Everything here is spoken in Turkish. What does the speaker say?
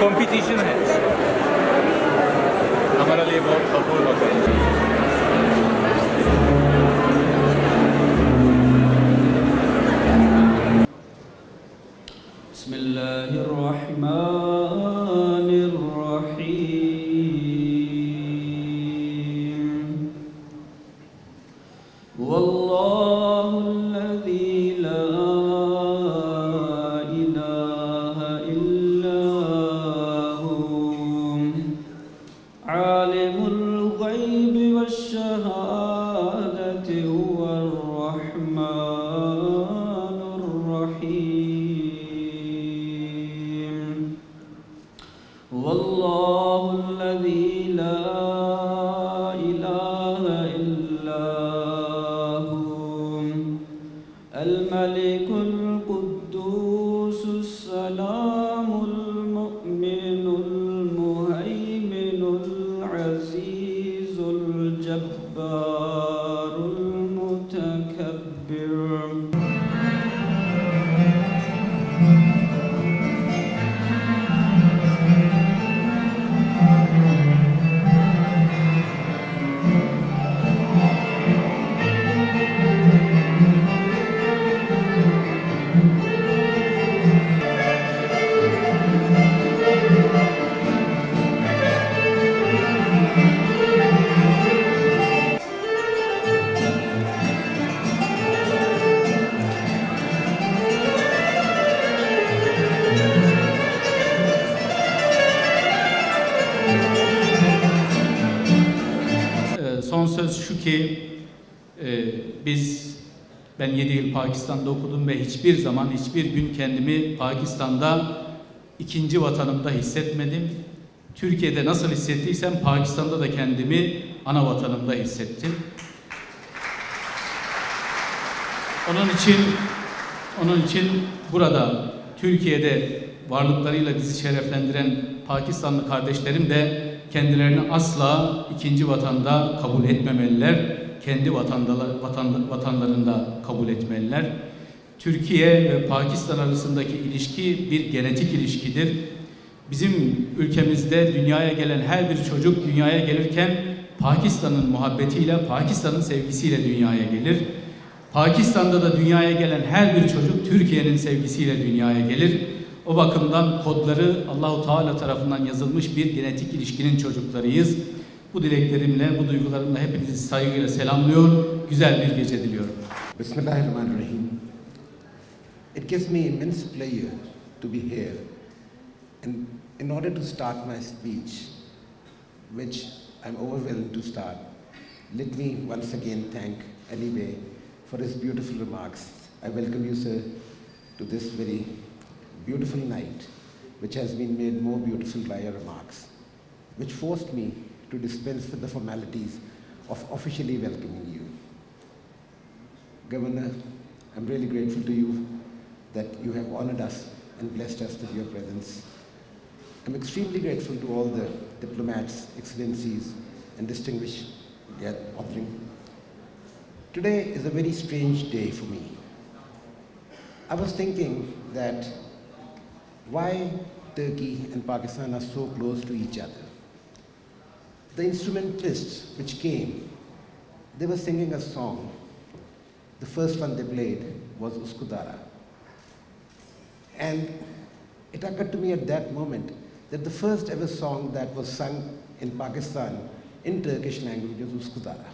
competition है हमारे लिए बहुत सपोर्ट होता है। والله الذي لا إله إلا هو عالم الغيب والشهادة هو الرحمن الرحيم والله الذي لا إله إلا الملك القدوس السلام المؤمن المهيمن العزيز الجبار المتكبر Son söz şu ki ben 7 yıl Pakistan'da okudum ve hiçbir zaman hiçbir gün kendimi Pakistan'da ikinci vatanımda hissetmedim. Türkiye'de nasıl hissettiysem Pakistan'da da kendimi ana vatanımda hissettim. Onun için burada Türkiye'de varlıklarıyla bizi şereflendiren Pakistanlı kardeşlerim de kendilerini asla ikinci vatanda kabul etmemeliler. Kendi vatanlarında kabul etmeliler. Türkiye ve Pakistan arasındaki ilişki bir genetik ilişkidir. Bizim ülkemizde dünyaya gelen her bir çocuk dünyaya gelirken Pakistan'ın muhabbetiyle, Pakistan'ın sevgisiyle dünyaya gelir. Pakistan'da da dünyaya gelen her bir çocuk Türkiye'nin sevgisiyle dünyaya gelir. O bakımdan kodları Allahu Teala tarafından yazılmış bir genetik ilişkinin çocuklarıyız. Bu dileklerimle, bu duygularımla hepinizi saygıyla selamlıyor. Güzel bir gece diliyorum. Bismillahirrahmanirrahim. It gives me immense pleasure to be here. And in order to start my speech, which I'm overwhelmed to start, let me once again thank Ali Bey for his beautiful remarks. I welcome you, sir, to this very beautiful night, which has been made more beautiful by your remarks, which forced me to dispense with the formalities of officially welcoming you. Governor, I'm really grateful to you that you have honored us and blessed us with your presence. I'm extremely grateful to all the diplomats, excellencies, and distinguished gathering. Today is a very strange day for me. I was thinking that why Turkey and Pakistan are so close to each other. The instrumentalists which came, they were singing a song. The first one they played was Uskudara. And it occurred to me at that moment that the first ever song that was sung in Pakistan in Turkish language was Uskudara.